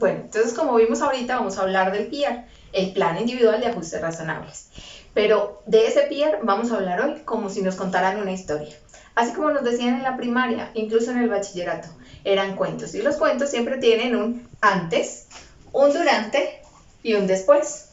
Bueno, entonces como vimos ahorita, vamos a hablar del PIAR, el Plan Individual de Ajustes Razonables. Pero de ese PIAR vamos a hablar hoy como si nos contaran una historia. Así como nos decían en la primaria, incluso en el bachillerato, eran cuentos. Y los cuentos siempre tienen un antes, un durante y un después.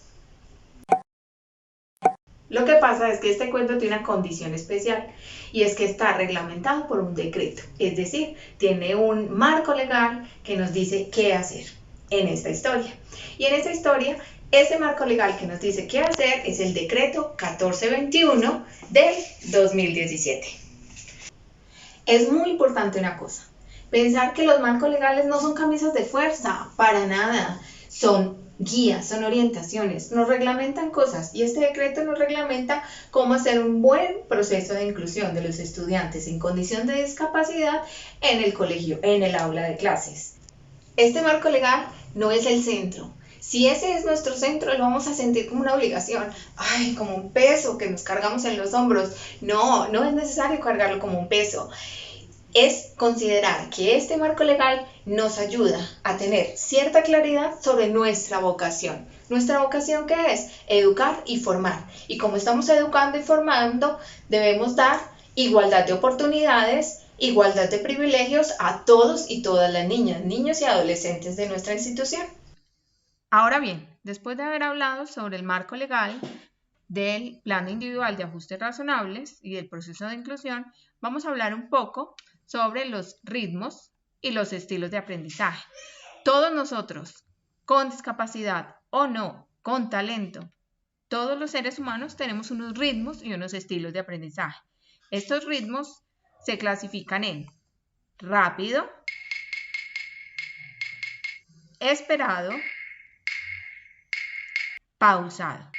Lo que pasa es que este cuento tiene una condición especial y es que está reglamentado por un decreto, es decir, tiene un marco legal que nos dice qué hacer en esta historia. Y en esta historia, ese marco legal que nos dice qué hacer es el decreto 1421 del 2017. Es muy importante una cosa, pensar que los marcos legales no son camisas de fuerza, para nada, son guías, son orientaciones, nos reglamentan cosas y este decreto nos reglamenta cómo hacer un buen proceso de inclusión de los estudiantes en condición de discapacidad en el colegio, en el aula de clases. Este marco legal no es el centro. Si ese es nuestro centro, lo vamos a sentir como una obligación, ay, como un peso que nos cargamos en los hombros. No, no es necesario cargarlo como un peso. Es considerar que este marco legal nos ayuda a tener cierta claridad sobre nuestra vocación. ¿Nuestra vocación qué es? Educar y formar. Y como estamos educando y formando, debemos dar igualdad de oportunidades, igualdad de privilegios a todos y todas las niñas, niños y adolescentes de nuestra institución. Ahora bien, después de haber hablado sobre el marco legal del Plan Individual de Ajustes Razonables y del proceso de inclusión, vamos a hablar un poco sobre los ritmos y los estilos de aprendizaje. Todos nosotros, con discapacidad o no, con talento, todos los seres humanos tenemos unos ritmos y unos estilos de aprendizaje. Estos ritmos se clasifican en rápido, esperado, pausado.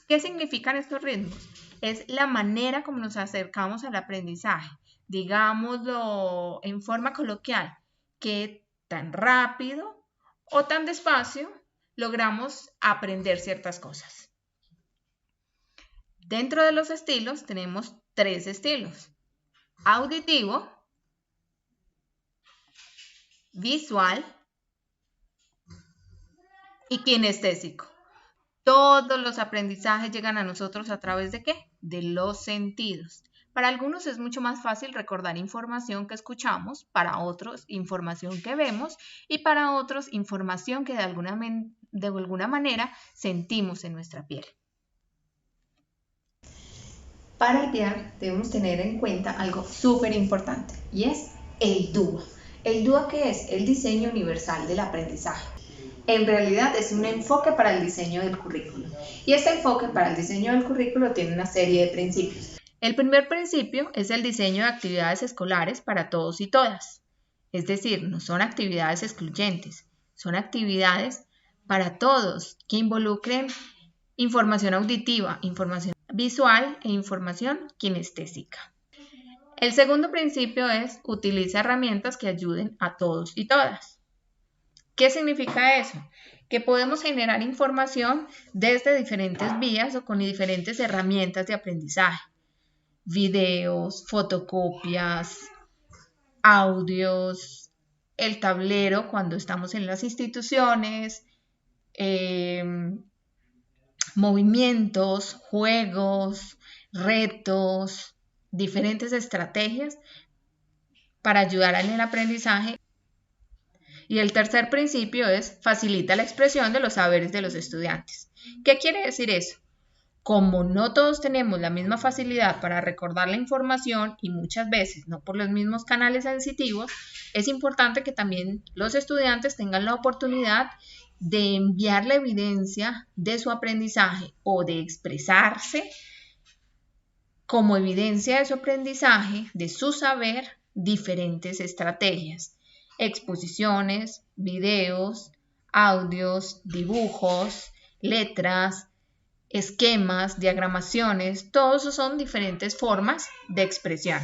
¿Qué significan estos ritmos? Es la manera como nos acercamos al aprendizaje, digámoslo en forma coloquial, que tan rápido o tan despacio logramos aprender ciertas cosas. Dentro de los estilos tenemos 3 estilos: auditivo, visual y kinestésico. Todos los aprendizajes llegan a nosotros a través ¿de qué? De los sentidos. Para algunos es mucho más fácil recordar información que escuchamos, para otros información que vemos y para otros información que de alguna manera sentimos en nuestra piel. Para el PIAR debemos tener en cuenta algo súper importante y es el DUA. ¿El DUA qué es? El diseño universal del aprendizaje. En realidad es un enfoque para el diseño del currículo. Y este enfoque para el diseño del currículo tiene una serie de principios. El primer principio es el diseño de actividades escolares para todos y todas. Es decir, no son actividades excluyentes, son actividades para todos que involucren información auditiva, información visual e información kinestésica. El segundo principio es utiliza herramientas que ayuden a todos y todas. ¿Qué significa eso? Que podemos generar información desde diferentes vías o con diferentes herramientas de aprendizaje. Videos, fotocopias, audios, el tablero cuando estamos en las instituciones, movimientos, juegos, retos, diferentes estrategias para ayudar en el aprendizaje. Y el tercer principio es facilita la expresión de los saberes de los estudiantes. ¿Qué quiere decir eso? Como no todos tenemos la misma facilidad para recordar la información y muchas veces no por los mismos canales sensitivos, es importante que también los estudiantes tengan la oportunidad de enviar la evidencia de su aprendizaje o de expresarse como evidencia de su aprendizaje, de su saber, diferentes estrategias. Exposiciones, videos, audios, dibujos, letras, esquemas, diagramaciones, todos esos son diferentes formas de expresión.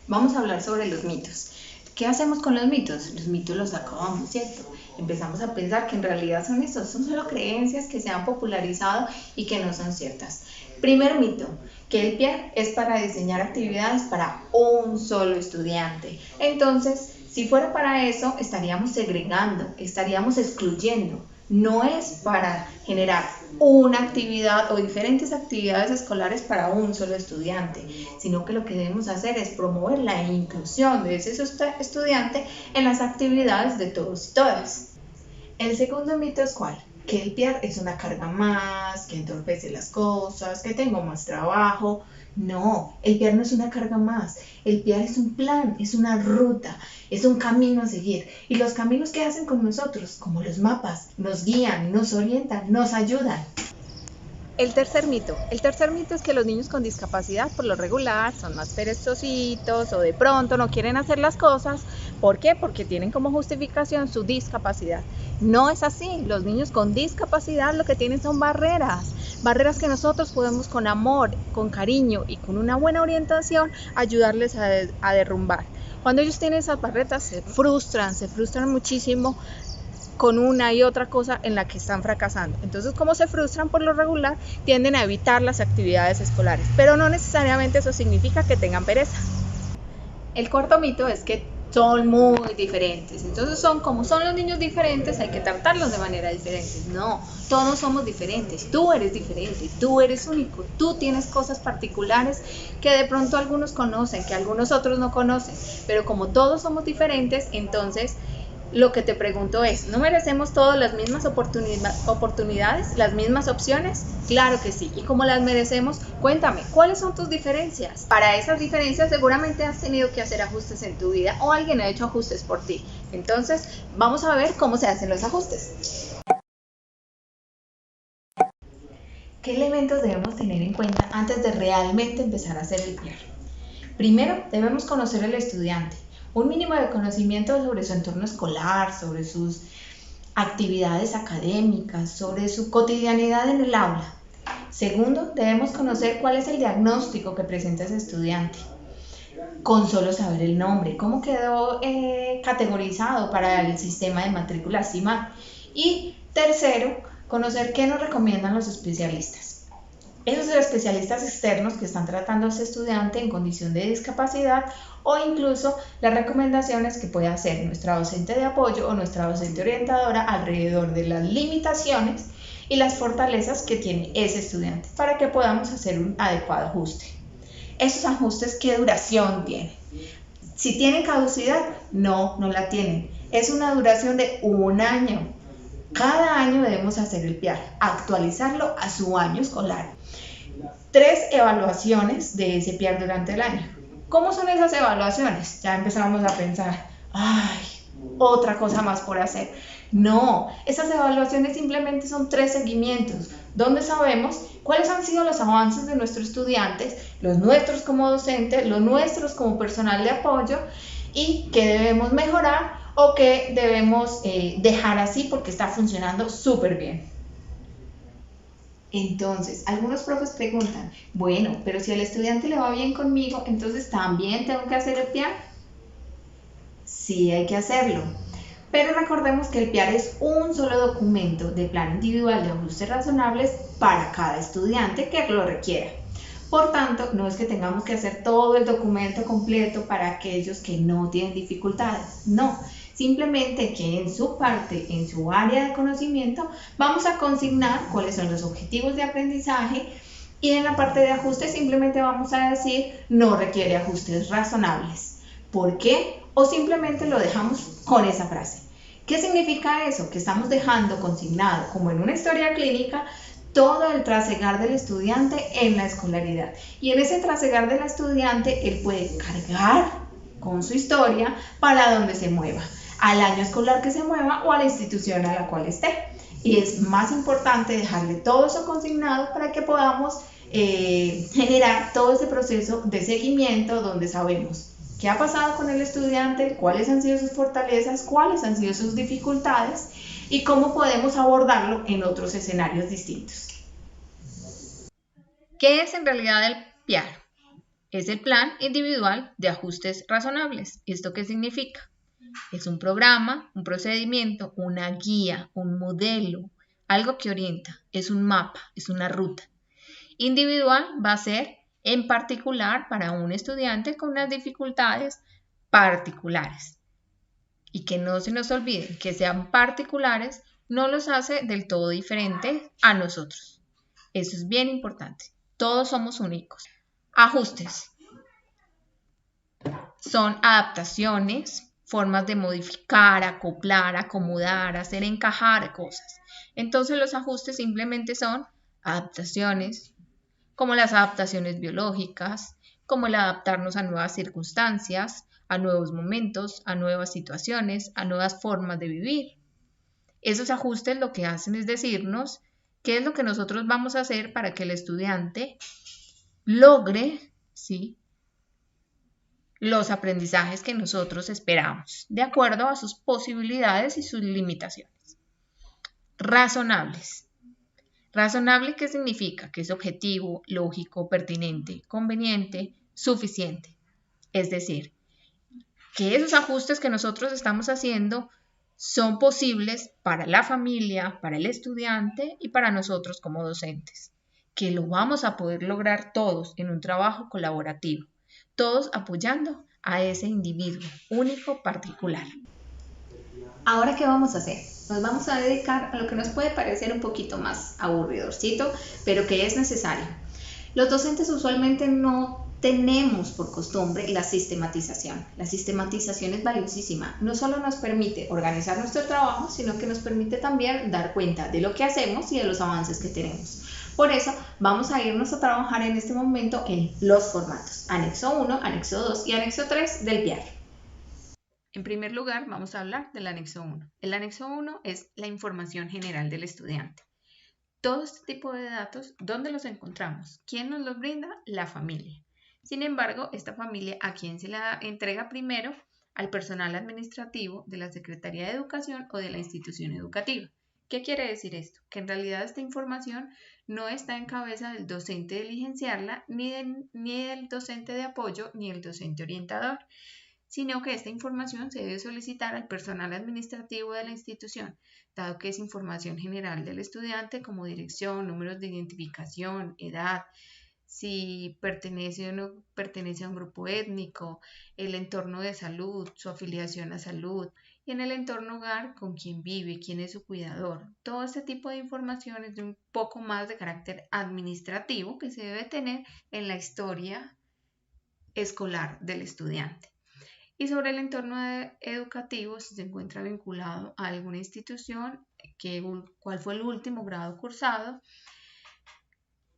Vamos a hablar sobre los mitos. ¿Qué hacemos con los mitos? Los mitos los acabamos, ¿cierto? Empezamos a pensar que en realidad son solo creencias que se han popularizado y que no son ciertas. Primer mito, que el PIAR es para diseñar actividades para un solo estudiante. Entonces, Si fuera para eso, estaríamos segregando, estaríamos excluyendo. No es para generar una actividad o diferentes actividades escolares para un solo estudiante, sino que lo que debemos hacer es promover la inclusión de ese estudiante en las actividades de todos y todas. El segundo mito es ¿cuál? Que el PIAR es una carga más, que entorpece las cosas, que tengo más trabajo. No, el PIAR no es una carga más. El PIAR es un plan, es una ruta, es un camino a seguir. Y los caminos que hacen con nosotros, como los mapas, nos guían, nos orientan, nos ayudan. El tercer mito es que los niños con discapacidad por lo regular son más perezositos o de pronto no quieren hacer las cosas. ¿Por qué? Porque tienen como justificación su discapacidad. No es así, los niños con discapacidad lo que tienen son barreras que nosotros podemos con amor, con cariño y con una buena orientación ayudarles a derrumbar. Cuando ellos tienen esas barreras se frustran muchísimo con una y otra cosa en la que están fracasando. Entonces, como se frustran por lo regular, tienden a evitar las actividades escolares, pero no necesariamente eso significa que tengan pereza. El cuarto mito es que son muy diferentes, entonces como son los niños diferentes, hay que tratarlos de manera diferente. No, todos somos diferentes, tú eres único, tú tienes cosas particulares que de pronto algunos conocen, que algunos otros no conocen, pero como todos somos diferentes, entonces lo que te pregunto es, ¿no merecemos todas las mismas oportunidades, las mismas opciones? Claro que sí. Y como las merecemos, cuéntame, ¿cuáles son tus diferencias? Para esas diferencias seguramente has tenido que hacer ajustes en tu vida o alguien ha hecho ajustes por ti. Entonces, vamos a ver cómo se hacen los ajustes. ¿Qué elementos debemos tener en cuenta antes de realmente empezar a hacer el PIAR? Primero, debemos conocer al estudiante. Un mínimo de conocimiento sobre su entorno escolar, sobre sus actividades académicas, sobre su cotidianidad en el aula. Segundo, debemos conocer cuál es el diagnóstico que presenta ese estudiante, con solo saber el nombre, cómo quedó categorizado para el sistema de matrícula CIMAC. Y tercero, conocer qué nos recomiendan los especialistas. Esos especialistas externos que están tratando a ese estudiante en condición de discapacidad o incluso las recomendaciones que puede hacer nuestra docente de apoyo o nuestra docente orientadora alrededor de las limitaciones y las fortalezas que tiene ese estudiante para que podamos hacer un adecuado ajuste. Esos ajustes, ¿qué duración tienen? Si tienen caducidad, no la tienen. Es una duración de 1 año. Cada año debemos hacer el PIAR, actualizarlo a su año escolar. 3 evaluaciones de ese PIAR durante el año. ¿Cómo son esas evaluaciones? Ya empezamos a pensar, otra cosa más por hacer. No, esas evaluaciones simplemente son 3 seguimientos, donde sabemos cuáles han sido los avances de nuestros estudiantes, los nuestros como docentes, los nuestros como personal de apoyo y qué debemos mejorar o qué debemos dejar así porque está funcionando súper bien. Entonces, algunos profes preguntan, bueno, pero si al estudiante le va bien conmigo, entonces ¿también tengo que hacer el PIAR? Sí, hay que hacerlo. Pero recordemos que el PIAR es un solo documento de plan individual de ajustes razonables para cada estudiante que lo requiera. Por tanto, no es que tengamos que hacer todo el documento completo para aquellos que no tienen dificultades, no. Simplemente que en su parte, en su área de conocimiento, vamos a consignar cuáles son los objetivos de aprendizaje y en la parte de ajustes simplemente vamos a decir no requiere ajustes razonables. ¿Por qué? O simplemente lo dejamos con esa frase. ¿Qué significa eso? Que estamos dejando consignado, como en una historia clínica, todo el trasegar del estudiante en la escolaridad. Y en ese trasegar del estudiante, él puede cargar con su historia para donde se mueva, al año escolar que se mueva o a la institución a la cual esté. Y es más importante dejarle todo eso consignado para que podamos generar todo ese proceso de seguimiento donde sabemos qué ha pasado con el estudiante, cuáles han sido sus fortalezas, cuáles han sido sus dificultades y cómo podemos abordarlo en otros escenarios distintos. ¿Qué es en realidad el PIAR? Es el Plan Individual de Ajustes Razonables. ¿Esto qué significa? Es un programa, un procedimiento, una guía, un modelo, algo que orienta, es un mapa, es una ruta. Individual va a ser en particular para un estudiante con unas dificultades particulares. y que no se nos olviden que sean particulares no los hace del todo diferente a nosotros. Eso es bien importante. Todos somos únicos. Ajustes. Son adaptaciones, formas de modificar, acoplar, acomodar, hacer encajar cosas. Entonces los ajustes simplemente son adaptaciones, como las adaptaciones biológicas, como el adaptarnos a nuevas circunstancias, a nuevos momentos, a nuevas situaciones, a nuevas formas de vivir. Esos ajustes lo que hacen es decirnos qué es lo que nosotros vamos a hacer para que el estudiante logre, ¿sí?, los aprendizajes que nosotros esperamos, de acuerdo a sus posibilidades y sus limitaciones. Razonables. Razonable, ¿qué significa? Que es objetivo, lógico, pertinente, conveniente, suficiente. Es decir, que esos ajustes que nosotros estamos haciendo son posibles para la familia, para el estudiante y para nosotros como docentes. Que lo vamos a poder lograr todos en un trabajo colaborativo, todos apoyando a ese individuo único, particular. Ahora, ¿qué vamos a hacer? Nos vamos a dedicar a lo que nos puede parecer un poquito más aburridorcito, pero que es necesario. Los docentes usualmente no tenemos por costumbre la sistematización. La sistematización es valiosísima. No solo nos permite organizar nuestro trabajo, sino que nos permite también dar cuenta de lo que hacemos y de los avances que tenemos. Por eso vamos a irnos a trabajar en este momento en los formatos. Anexo 1, Anexo 2 y Anexo 3 del PIAR. En primer lugar, vamos a hablar del Anexo 1. El Anexo 1 es la información general del estudiante. Todo este tipo de datos, ¿dónde los encontramos? ¿Quién nos los brinda? La familia. Sin embargo, esta familia, ¿a quién se la entrega primero? Al personal administrativo de la Secretaría de Educación o de la institución educativa. ¿Qué quiere decir esto? Que en realidad esta información no está en cabeza del docente de diligenciarla, ni del docente de apoyo, ni del docente orientador, sino que esta información se debe solicitar al personal administrativo de la institución, dado que es información general del estudiante como dirección, números de identificación, edad, si pertenece o no pertenece a un grupo étnico, el entorno de salud, su afiliación a salud, y en el entorno hogar con quién vive, quién es su cuidador. Todo este tipo de información es de un poco más de carácter administrativo que se debe tener en la historia escolar del estudiante. Y sobre el entorno educativo, si se encuentra vinculado a alguna institución, cuál fue el último grado cursado.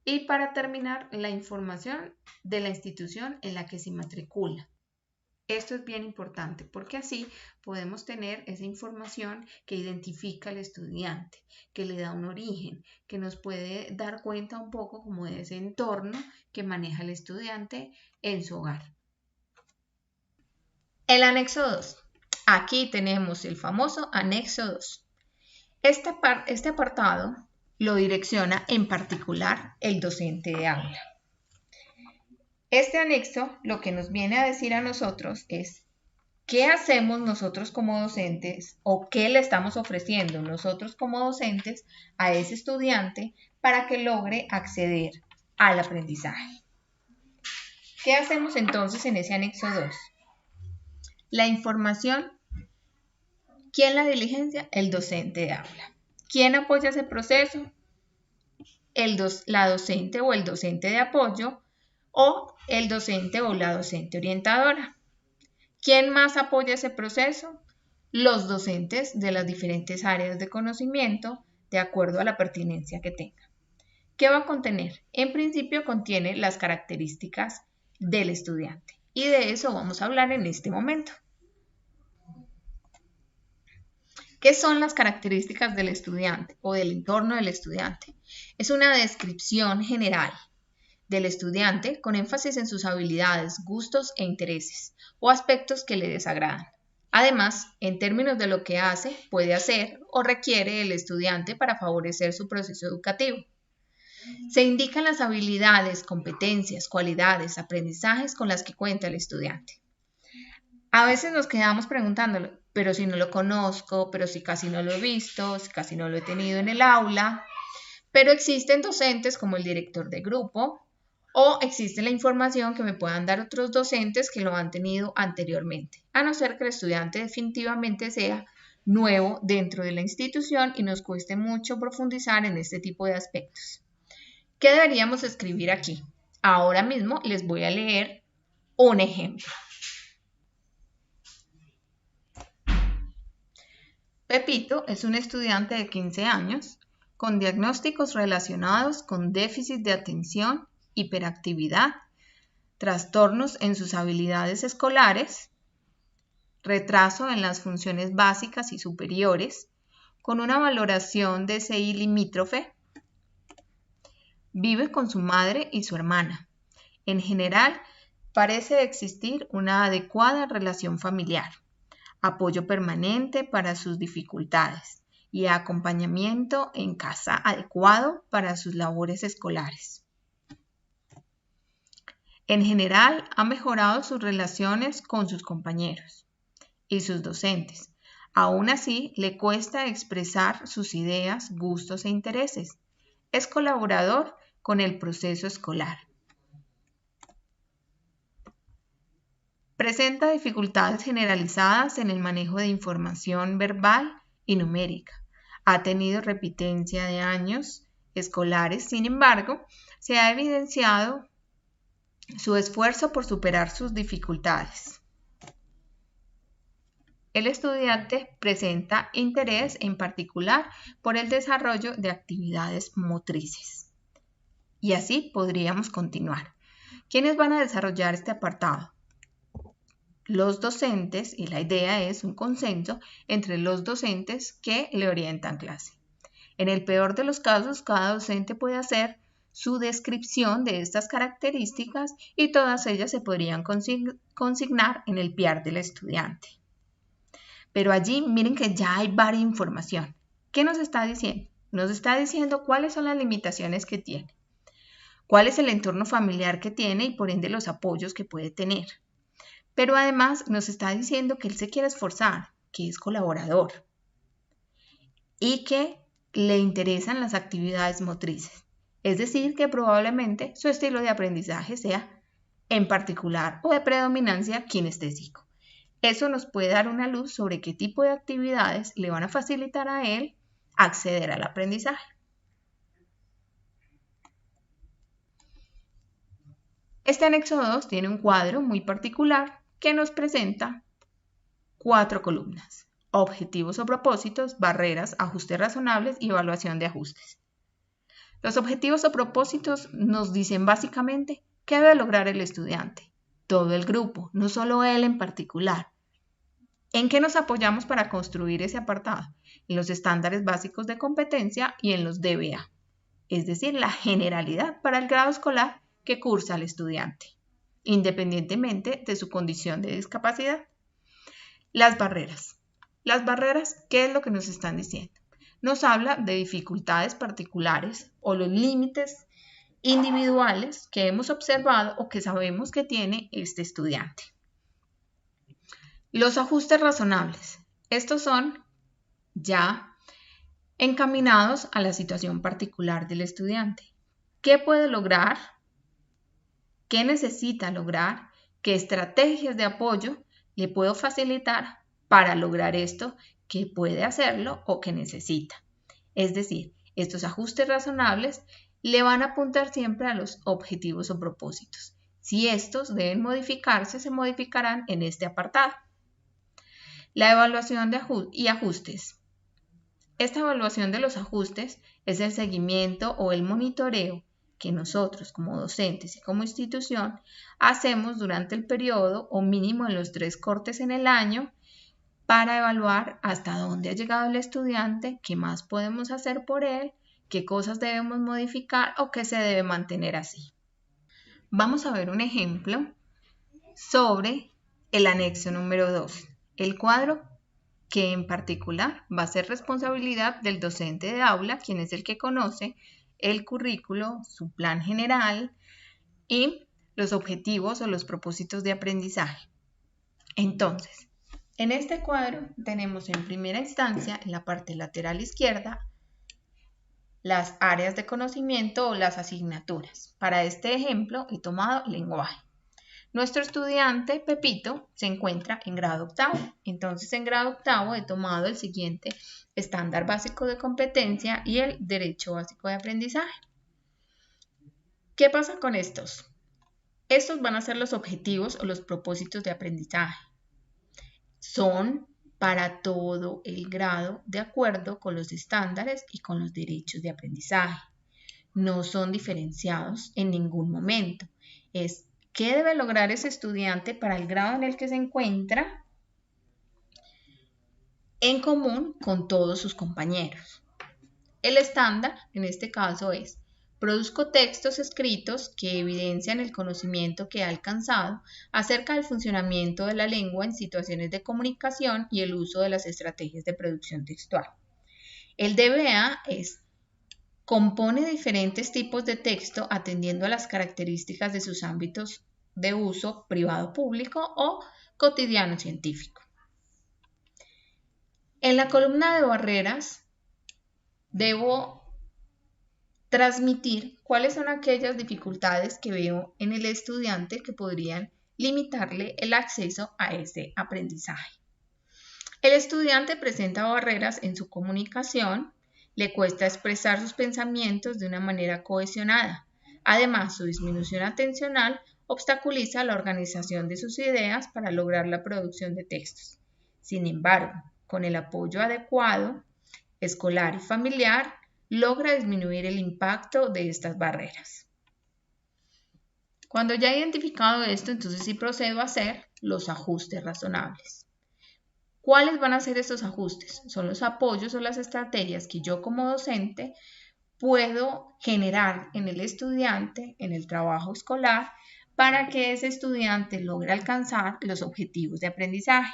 Y para terminar, la información de la institución en la que se matricula. Esto es bien importante porque así podemos tener esa información que identifica al estudiante, que le da un origen, que nos puede dar cuenta un poco como de ese entorno que maneja el estudiante en su hogar. El anexo 2. Aquí tenemos el famoso anexo 2. Este apartado lo direcciona en particular el docente de aula. Este anexo lo que nos viene a decir a nosotros es qué hacemos nosotros como docentes o qué le estamos ofreciendo nosotros como docentes a ese estudiante para que logre acceder al aprendizaje. ¿Qué hacemos entonces en ese anexo 2? La información, ¿quién la diligencia? El docente de aula. ¿Quién apoya ese proceso? La docente o el docente de apoyo o el docente o la docente orientadora. ¿Quién más apoya ese proceso? Los docentes de las diferentes áreas de conocimiento de acuerdo a la pertinencia que tengan. ¿Qué va a contener? En principio contiene las características del estudiante y de eso vamos a hablar en este momento. ¿Qué son las características del estudiante o del entorno del estudiante? Es una descripción general del estudiante con énfasis en sus habilidades, gustos e intereses o aspectos que le desagradan. Además, en términos de lo que hace, puede hacer o requiere el estudiante para favorecer su proceso educativo. Se indican las habilidades, competencias, cualidades, aprendizajes con las que cuenta el estudiante. A veces nos quedamos preguntándolo, pero si no lo conozco, pero si casi no lo he visto, si casi no lo he tenido en el aula. Pero existen docentes como el director de grupo o existe la información que me puedan dar otros docentes que lo han tenido anteriormente, a no ser que el estudiante definitivamente sea nuevo dentro de la institución y nos cueste mucho profundizar en este tipo de aspectos. ¿Qué deberíamos escribir aquí? Ahora mismo les voy a leer un ejemplo. Pepito es un estudiante de 15 años con diagnósticos relacionados con déficit de atención, hiperactividad, trastornos en sus habilidades escolares, retraso en las funciones básicas y superiores, con una valoración de CI limítrofe. Vive con su madre y su hermana. En general, parece existir una adecuada relación familiar, apoyo permanente para sus dificultades y acompañamiento en casa adecuado para sus labores escolares. En general, ha mejorado sus relaciones con sus compañeros y sus docentes. Aún así, le cuesta expresar sus ideas, gustos e intereses. Es colaborador con el proceso escolar. Presenta dificultades generalizadas en el manejo de información verbal y numérica. Ha tenido repitencia de años escolares, sin embargo, se ha evidenciado su esfuerzo por superar sus dificultades. El estudiante presenta interés en particular por el desarrollo de actividades motrices. Y así podríamos continuar. ¿Quiénes van a desarrollar este apartado? Los docentes, y la idea es un consenso entre los docentes que le orientan clase. En el peor de los casos, cada docente puede hacer su descripción de estas características y todas ellas se podrían consignar en el PIAR del estudiante. Pero allí miren que ya hay varias información. ¿Qué nos está diciendo? Nos está diciendo cuáles son las limitaciones que tiene, cuál es el entorno familiar que tiene y por ende los apoyos que puede tener. Pero además nos está diciendo que él se quiere esforzar, que es colaborador y que le interesan las actividades motrices. Es decir, que probablemente su estilo de aprendizaje sea en particular o de predominancia kinestésico. Eso nos puede dar una luz sobre qué tipo de actividades le van a facilitar a él acceder al aprendizaje. Este anexo 2 tiene un cuadro muy particular que nos presenta 4 columnas: objetivos o propósitos, barreras, ajustes razonables y evaluación de ajustes. Los objetivos o propósitos nos dicen básicamente qué debe lograr el estudiante, todo el grupo, no solo él en particular. ¿En qué nos apoyamos para construir ese apartado? En los estándares básicos de competencia y en los DBA, es decir, la generalidad para el grado escolar que cursa el estudiante, independientemente de su condición de discapacidad. Las barreras. Las barreras, ¿qué es lo que nos están diciendo? Nos habla de dificultades particulares o los límites individuales que hemos observado o que sabemos que tiene este estudiante. Los ajustes razonables. Estos son ya encaminados a la situación particular del estudiante. ¿Qué puede lograr? ¿Qué necesita lograr? ¿Qué estrategias de apoyo le puedo facilitar para lograr esto que puede hacerlo o que necesita? Es decir, estos ajustes razonables le van a apuntar siempre a los objetivos o propósitos. Si estos deben modificarse, se modificarán en este apartado. La evaluación y ajustes. Esta evaluación de los ajustes es el seguimiento o el monitoreo que nosotros como docentes y como institución hacemos durante el periodo o mínimo en los 3 cortes en el año para evaluar hasta dónde ha llegado el estudiante, qué más podemos hacer por él, qué cosas debemos modificar o qué se debe mantener así. Vamos a ver un ejemplo sobre el anexo número 2, el cuadro que en particular va a ser responsabilidad del docente de aula, quien es el que conoce el currículo, su plan general y los objetivos o los propósitos de aprendizaje. Entonces, en este cuadro tenemos en primera instancia, en la parte lateral izquierda, las áreas de conocimiento o las asignaturas. Para este ejemplo he tomado lenguaje. Nuestro estudiante Pepito se encuentra en grado octavo. Entonces en grado octavo he tomado el siguiente estándar básico de competencia y el derecho básico de aprendizaje. ¿Qué pasa con estos? Estos van a ser los objetivos o los propósitos de aprendizaje. Son para todo el grado de acuerdo con los estándares y con los derechos de aprendizaje. No son diferenciados en ningún momento. Es qué debe lograr ese estudiante para el grado en el que se encuentra en común con todos sus compañeros. El estándar en este caso es: produzco textos escritos que evidencian el conocimiento que ha alcanzado acerca del funcionamiento de la lengua en situaciones de comunicación y el uso de las estrategias de producción textual. El DBA es: compone diferentes tipos de texto atendiendo a las características de sus ámbitos de uso privado-público o cotidiano-científico. En la columna de barreras debo transmitir cuáles son aquellas dificultades que veo en el estudiante que podrían limitarle el acceso a ese aprendizaje. El estudiante presenta barreras en su comunicación, le cuesta expresar sus pensamientos de una manera cohesionada. Además, su disminución atencional obstaculiza la organización de sus ideas para lograr la producción de textos. Sin embargo, con el apoyo adecuado, escolar y familiar, logra disminuir el impacto de estas barreras. Cuando ya he identificado esto, entonces sí procedo a hacer los ajustes razonables. ¿Cuáles van a ser estos ajustes? Son los apoyos o las estrategias que yo como docente puedo generar en el estudiante, en el trabajo escolar, para que ese estudiante logre alcanzar los objetivos de aprendizaje.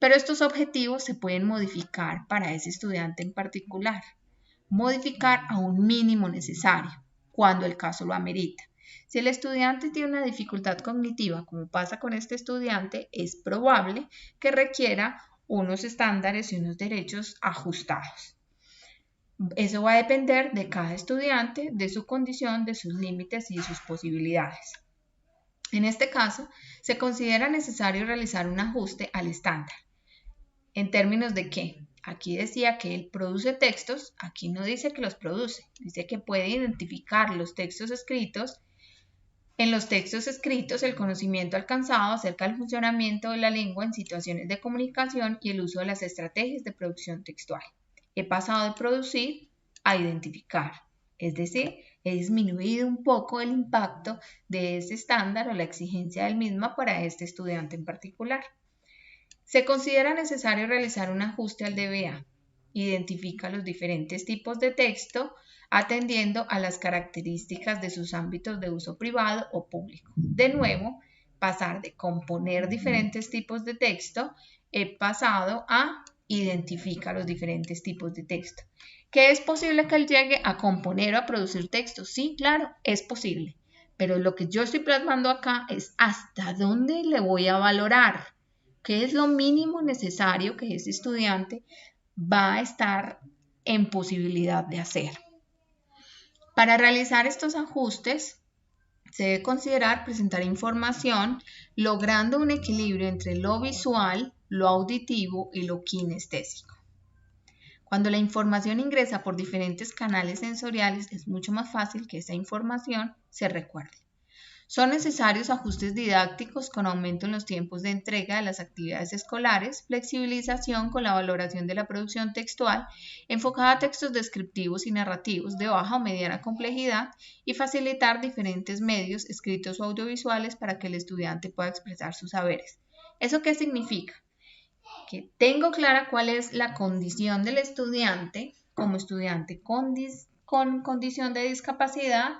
Pero estos objetivos se pueden modificar para ese estudiante en particular. Modificar a un mínimo necesario, cuando el caso lo amerita. Si el estudiante tiene una dificultad cognitiva, como pasa con este estudiante, es probable que requiera unos estándares y unos derechos ajustados. Eso va a depender de cada estudiante, de su condición, de sus límites y de sus posibilidades. En este caso, se considera necesario realizar un ajuste al estándar. ¿En términos de qué? Aquí decía que él produce textos, aquí no dice que los produce, dice que puede identificar los textos escritos. En los textos escritos, el conocimiento alcanzado acerca del funcionamiento de la lengua en situaciones de comunicación y el uso de las estrategias de producción textual. He pasado de producir a identificar, es decir, he disminuido un poco el impacto de ese estándar o la exigencia del mismo para este estudiante en particular. Se considera necesario realizar un ajuste al DBA. Identifica los diferentes tipos de texto atendiendo a las características de sus ámbitos de uso privado o público. De nuevo, pasar de componer diferentes tipos de texto, he pasado a identifica los diferentes tipos de texto. ¿Que es posible que él llegue a componer o a producir textos? Sí, claro, es posible. Pero lo que yo estoy plasmando acá es hasta dónde le voy a valorar. ¿Qué es lo mínimo necesario que ese estudiante va a estar en posibilidad de hacer? Para realizar estos ajustes, se debe considerar presentar información logrando un equilibrio entre lo visual, lo auditivo y lo kinestésico. Cuando la información ingresa por diferentes canales sensoriales, es mucho más fácil que esa información se recuerde. Son necesarios ajustes didácticos con aumento en los tiempos de entrega de las actividades escolares, flexibilización con la valoración de la producción textual, enfocada a textos descriptivos y narrativos de baja o mediana complejidad y facilitar diferentes medios escritos o audiovisuales para que el estudiante pueda expresar sus saberes. ¿Eso qué significa? Que tengo clara cuál es la condición del estudiante como estudiante con condición de discapacidad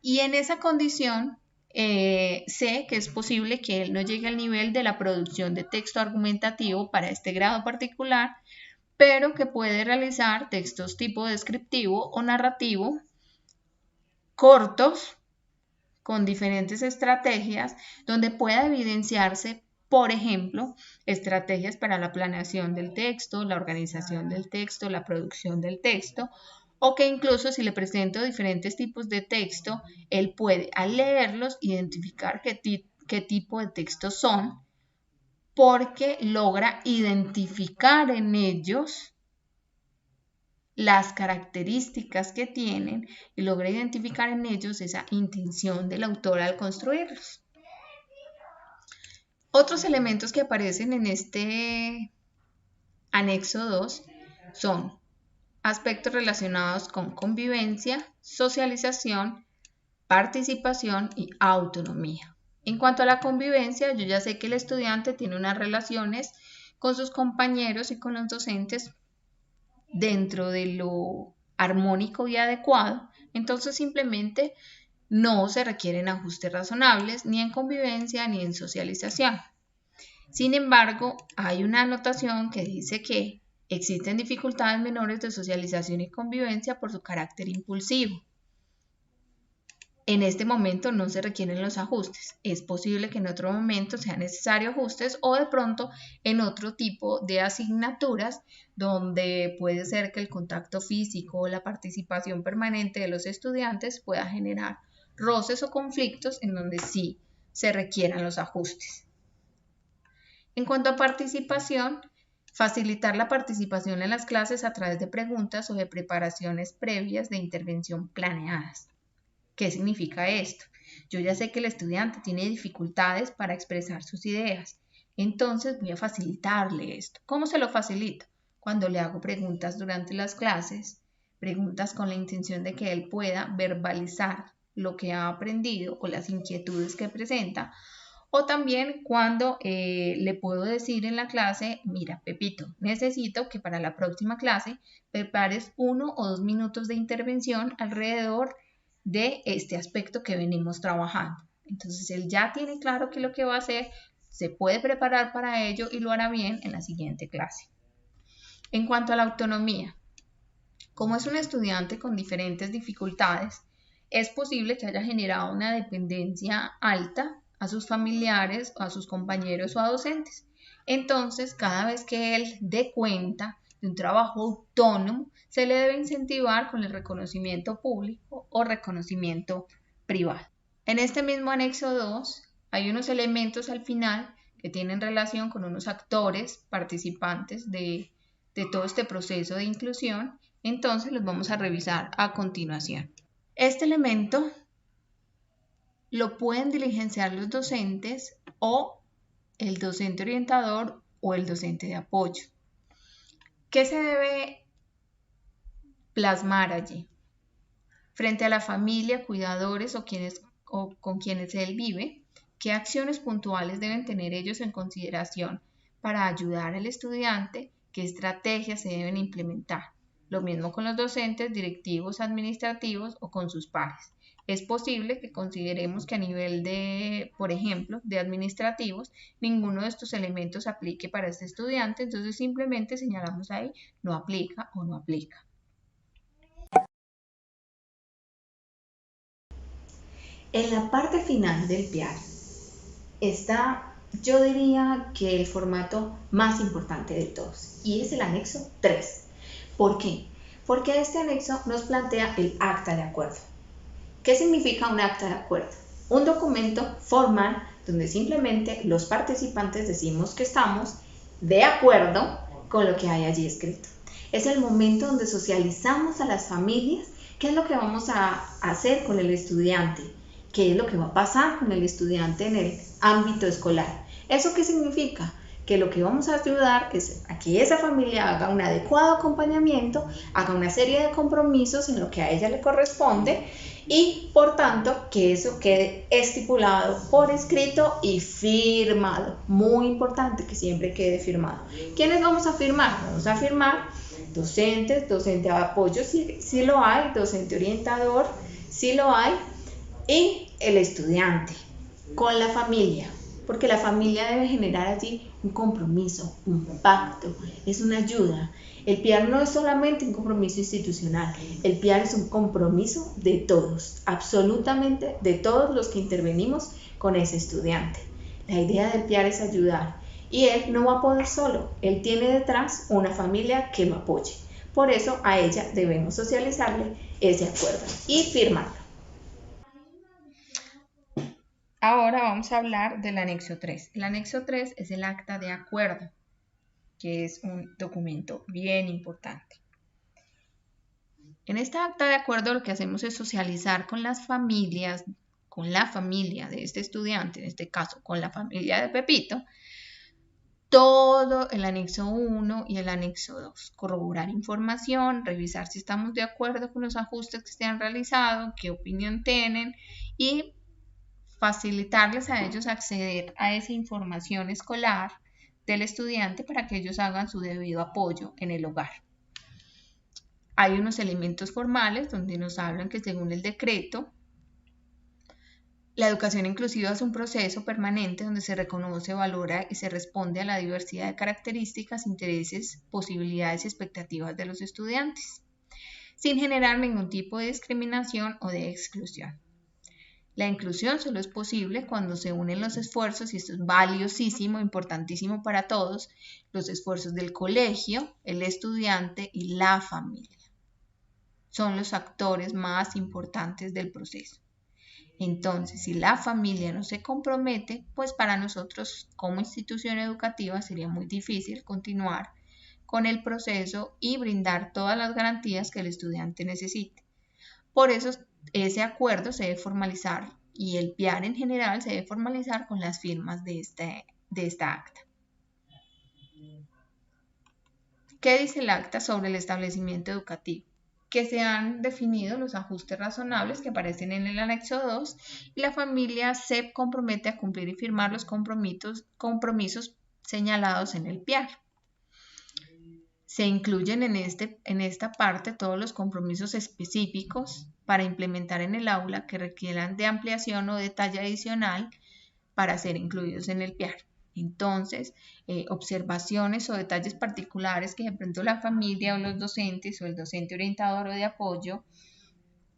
y en esa condición sé que es posible que él no llegue al nivel de la producción de texto argumentativo para este grado particular, pero que puede realizar textos tipo descriptivo o narrativo cortos con diferentes estrategias donde pueda evidenciarse, por ejemplo, estrategias para la planeación del texto, la organización del texto, la producción del texto o que incluso si le presento diferentes tipos de texto, él puede al leerlos identificar qué tipo de textos son, porque logra identificar en ellos las características que tienen y logra identificar en ellos esa intención del autor al construirlos. Otros elementos que aparecen en este anexo 2 son aspectos relacionados con convivencia, socialización, participación y autonomía. En cuanto a la convivencia, yo ya sé que el estudiante tiene unas relaciones con sus compañeros y con los docentes dentro de lo armónico y adecuado, entonces simplemente no se requieren ajustes razonables ni en convivencia ni en socialización. Sin embargo, hay una anotación que dice que existen dificultades menores de socialización y convivencia por su carácter impulsivo. En este momento no se requieren los ajustes. Es posible que en otro momento sean necesarios ajustes o de pronto en otro tipo de asignaturas donde puede ser que el contacto físico o la participación permanente de los estudiantes pueda generar roces o conflictos en donde sí se requieran los ajustes. En cuanto a participación, facilitar la participación en las clases a través de preguntas o de preparaciones previas de intervención planeadas. ¿Qué significa esto? Yo ya sé que el estudiante tiene dificultades para expresar sus ideas, entonces voy a facilitarle esto. ¿Cómo se lo facilito? Cuando le hago preguntas durante las clases, preguntas con la intención de que él pueda verbalizar lo que ha aprendido o las inquietudes que presenta, o también cuando le puedo decir en la clase, mira, Pepito, necesito que para la próxima clase prepares 1 o 2 minutos de intervención alrededor de este aspecto que venimos trabajando. Entonces él ya tiene claro qué es lo que va a hacer, se puede preparar para ello y lo hará bien en la siguiente clase. En cuanto a la autonomía, como es un estudiante con diferentes dificultades, es posible que haya generado una dependencia alta a sus familiares, a sus compañeros o a docentes. Entonces, cada vez que él dé cuenta de un trabajo autónomo, se le debe incentivar con el reconocimiento público o reconocimiento privado. En este mismo anexo 2 hay unos elementos al final que tienen relación con unos actores participantes de todo este proceso de inclusión, entonces los vamos a revisar a continuación. Este elemento lo pueden diligenciar los docentes o el docente orientador o el docente de apoyo. ¿Qué se debe plasmar allí? Frente a la familia, cuidadores o con quienes él vive, ¿qué acciones puntuales deben tener ellos en consideración para ayudar al estudiante? ¿Qué estrategias se deben implementar? Lo mismo con los docentes, directivos, administrativos o con sus pares. Es posible que consideremos que a nivel de, por ejemplo, de administrativos, ninguno de estos elementos aplique para este estudiante, entonces simplemente señalamos ahí no aplica o no aplica. En la parte final del PIAR está, yo diría que el formato más importante de todos, y es el anexo 3. ¿Por qué? Porque este anexo nos plantea el acta de acuerdo. ¿Qué significa un acta de acuerdo? Un documento formal donde simplemente los participantes decimos que estamos de acuerdo con lo que hay allí escrito. Es el momento donde socializamos a las familias qué es lo que vamos a hacer con el estudiante, qué es lo que va a pasar con el estudiante en el ámbito escolar. ¿Eso qué significa? Que lo que vamos a ayudar es a que esa familia haga un adecuado acompañamiento, haga una serie de compromisos en lo que a ella le corresponde y por tanto que eso quede estipulado por escrito y firmado. Muy importante que siempre quede firmado. ¿Quiénes vamos a firmar? Vamos a firmar docentes, docente de apoyo si lo hay, docente orientador si lo hay y el estudiante con la familia. Porque la familia debe generar allí un compromiso, un pacto, es una ayuda. El PIAR no es solamente un compromiso institucional, el PIAR es un compromiso de todos, absolutamente de todos los que intervenimos con ese estudiante. La idea del PIAR es ayudar y él no va a poder solo, él tiene detrás una familia que lo apoye. Por eso a ella debemos socializarle ese acuerdo y firmarlo. Ahora vamos a hablar del anexo 3. El anexo 3 es el acta de acuerdo, que es un documento bien importante. En esta acta de acuerdo lo que hacemos es socializar con las familias, con la familia de este estudiante, en este caso con la familia de Pepito, todo el anexo 1 y el anexo 2. Corroborar información, revisar si estamos de acuerdo con los ajustes que se han realizado, qué opinión tienen y facilitarles a ellos acceder a esa información escolar del estudiante para que ellos hagan su debido apoyo en el hogar. Hay unos elementos formales donde nos hablan que según el decreto, la educación inclusiva es un proceso permanente donde se reconoce, valora y se responde a la diversidad de características, intereses, posibilidades y expectativas de los estudiantes, sin generar ningún tipo de discriminación o de exclusión. La inclusión solo es posible cuando se unen los esfuerzos, y esto es valiosísimo, importantísimo para todos, los esfuerzos del colegio, el estudiante y la familia. Son los actores más importantes del proceso. Entonces, si la familia no se compromete, pues para nosotros como institución educativa sería muy difícil continuar con el proceso y brindar todas las garantías que el estudiante necesite. Por eso, ese acuerdo se debe formalizar y el PIAR en general se debe formalizar con las firmas de esta acta. ¿Qué dice el acta sobre el establecimiento educativo? Que se han definido los ajustes razonables que aparecen en el anexo 2 y la familia se compromete a cumplir y firmar los compromisos señalados en el PIAR. Se incluyen en esta parte todos los compromisos específicos para implementar en el aula que requieran de ampliación o detalle adicional para ser incluidos en el PIAR. Entonces, observaciones o detalles particulares que de pronto la familia o los docentes o el docente orientador o de apoyo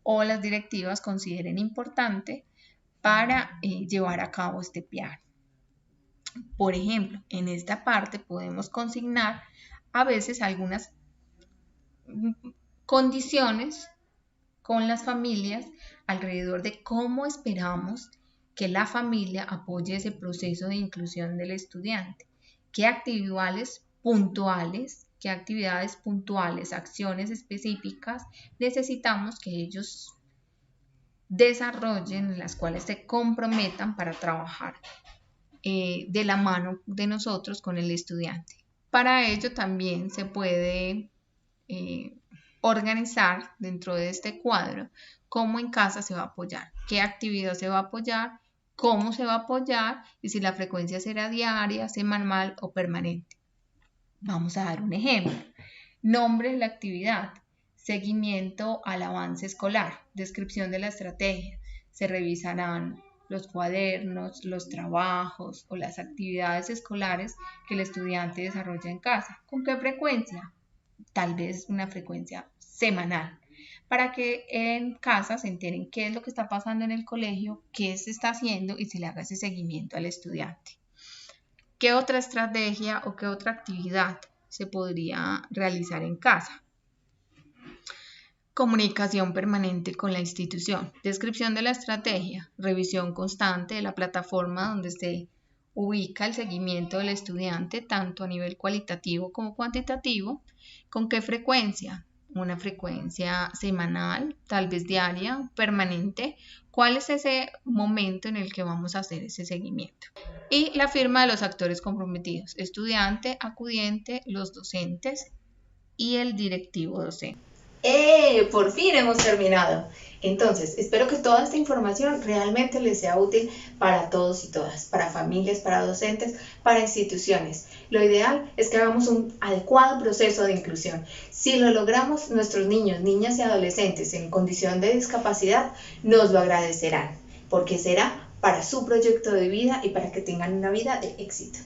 o las directivas consideren importante para llevar a cabo este PIAR. Por ejemplo, en esta parte podemos consignar a veces algunas condiciones con las familias alrededor de cómo esperamos que la familia apoye ese proceso de inclusión del estudiante. ¿Qué actividades puntuales, acciones específicas necesitamos que ellos desarrollen, en las cuales se comprometan para trabajar de la mano de nosotros con el estudiante? Para ello también se puede organizar dentro de este cuadro cómo en casa se va a apoyar, qué actividad se va a apoyar, cómo se va a apoyar y si la frecuencia será diaria, semanal o permanente. Vamos a dar un ejemplo. Nombre de la actividad, seguimiento al avance escolar, descripción de la estrategia. Se revisarán los cuadernos, los trabajos o las actividades escolares que el estudiante desarrolla en casa. ¿Con qué frecuencia? Tal vez una frecuencia semanal, para que en casa se enteren qué es lo que está pasando en el colegio, qué se está haciendo y se le haga ese seguimiento al estudiante. ¿Qué otra estrategia o qué otra actividad se podría realizar en casa? Comunicación permanente con la institución, descripción de la estrategia, revisión constante de la plataforma donde se ubica el seguimiento del estudiante, tanto a nivel cualitativo como cuantitativo. ¿Con qué frecuencia? Una frecuencia semanal, tal vez diaria, permanente. ¿Cuál es ese momento en el que vamos a hacer ese seguimiento? Y la firma de los actores comprometidos, estudiante, acudiente, los docentes y el directivo docente. Por fin hemos terminado. Entonces, espero que toda esta información realmente les sea útil para todos y todas, para familias, para docentes, para instituciones. Lo ideal es que hagamos un adecuado proceso de inclusión. Si lo logramos, nuestros niños, niñas y adolescentes en condición de discapacidad nos lo agradecerán, porque será para su proyecto de vida y para que tengan una vida de éxito.